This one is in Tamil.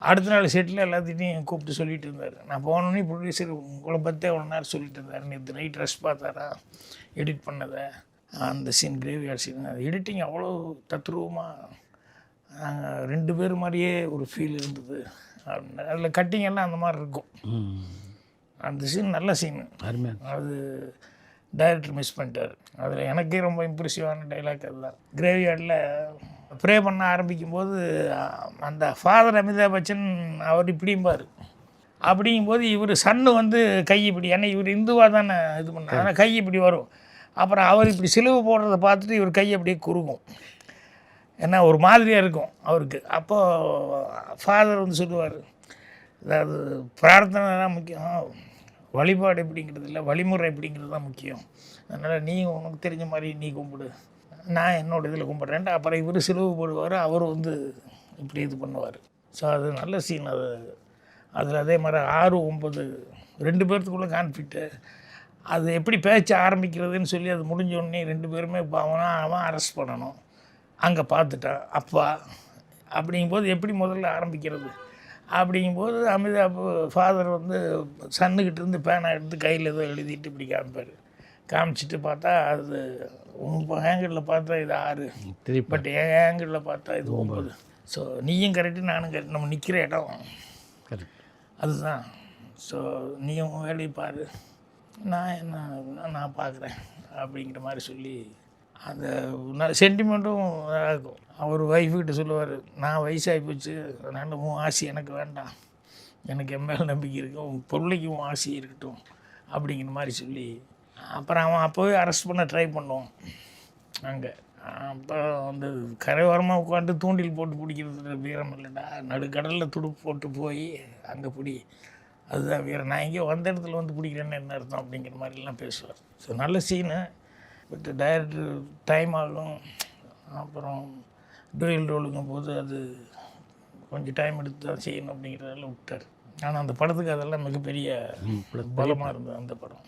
அடுத்த நாள் செட்டில் எல்லாத்தையும் கூப்பிட்டு சொல்லிட்டு இருந்தார். நான் போனோடனே ப்ரொடியூசர் உங்களை பற்றி ஒரு நேரம் சொல்லிட்டு இருந்தார். நேற்று நைட் ட்ரெஸ் பார்த்தாரா எடிட் பண்ணதை, அந்த சீன் கிரேவியார்ட் சீன், அது எடிட்டிங் அவ்வளோ தத்ரூபமாக நாங்கள் 2 பேர் மாதிரியே ஒரு ஃபீல் இருந்தது. அதில் கட்டிங் எல்லாம் அந்த மாதிரி இருக்கும். அந்த சீன் நல்ல சீனு, அது டைரக்டர் மிஸ் பண்ணிட்டார். அதில் எனக்கே ரொம்ப இம்ப்ரெசிவான டைலாக் அதுதான். கிரேவியார்டில் ப்ரே பண்ண ஆரம்பிக்கும்போது அந்த ஃபாதர் அமிதாப் பச்சன் அவர் இப்படிம்பார். அப்படிங்கும்போது இவர் சன்னு வந்து கை இப்படி, ஏன்னா இவர் இந்துவாக தானே இது பண்ணார், ஆனால் கை இப்படி வரும். அப்புறம் அவர் இப்படி சிலுவை போடுறத பார்த்துட்டு இவர் கை அப்படியே குறுகும், ஏன்னா ஒரு மாதிரியாக இருக்கும் அவருக்கு. அப்போது ஃபாதர் வந்து சொல்லுவார், அதாவது பிரார்த்தனை தான் முக்கியம், வழிபாடு எப்படிங்கிறது இல்லை, வழிமுறை எப்படிங்கிறது தான் முக்கியம். அதனால் நீ உனக்கு தெரிஞ்ச மாதிரி நீ கும்பிடு, நான் என்னோடய இதில் கும்பிட்றேன்ட்டு. அப்புறம் இவர் சிலுவை போடுவார், அவர் வந்து இப்படி இது பண்ணுவார். ஸோ அது நல்ல சீன். அது அதில் அதே மாதிரி 6, 9 2 பேர்த்துக்குள்ளே கான்ஃப்ளிக்ட்டு. அது எப்படி பேச்ச ஆரம்பிக்கிறதுன்னு சொல்லி அது முடிஞ்சோடனே 2 பேருமே இப்போ அவன் அரெஸ்ட் பண்ணணும், அங்கே பார்த்துட்டான் அப்பா. அப்படிங்கும்போது எப்படி முதல்ல ஆரம்பிக்கிறது அப்படிங்கும்போது அமிதாப் ஃபாதர் வந்து சன்னுக்கிட்ட இருந்து பேனா எடுத்து கையில் ஏதோ எழுதிட்டு இப்படி காமிப்பார். காமிச்சிட்டு பார்த்தா அது உங்கள் ஆங்கிளில் பார்த்தா இது 6, பட் என் ஆங்கிளில் பார்த்தா இது 9. ஸோ நீயும் கரெக்டு நானும் கரெக்ட், நம்ம நிற்கிற இடம் கரெக்ட் அதுதான். ஸோ நீயும் வேலையை பாரு, நான் என்ன நான் பார்க்குறேன் அப்படிங்கிற மாதிரி சொல்லி அந்த சென்டிமெண்ட்டும் இருக்கும். அவர் ஒய்ஃபுக்கிட்ட சொல்லுவார், நான் வயசாகி போச்சு, அதனால் உன் ஆசை எனக்கு வேண்டாம், எனக்கு என் மேலே நம்பிக்கை இருக்கும், உன் பிள்ளைக்கு உன் ஆசை இருக்கட்டும் அப்படிங்கிற மாதிரி சொல்லி. அப்புறம் அவன் அப்போவே அரெஸ்ட் பண்ண ட்ரை பண்ணுவான் அங்கே. அப்போ வந்து கரையோரமாக உட்காந்து தூண்டில் போட்டு பிடிக்கிறது வீரம் இல்லைடா, நடுக்கடலில் துடுப்பு போட்டு போய் அங்கே பிடி, அதுதான் வீரம். நான் எங்கேயோ வந்த இடத்துல வந்து பிடிக்கிறேன்னு என்ன அர்த்தம் அப்படிங்கிற மாதிரிலாம் பேசுவார். ஸோ நல்ல சீனு, பட் டைரக்டர் டைம் ஆகும். அப்புறம் டூயல் ரோலுங்கும் போது அது கொஞ்சம் டைம் எடுத்து தான் செய்யணும் அப்படிங்கிறதெல்லாம் விட்டார். ஆனால் அந்த படத்துக்கு அதெல்லாம் மிகப்பெரிய பலமாக இருந்தது அந்த படம்.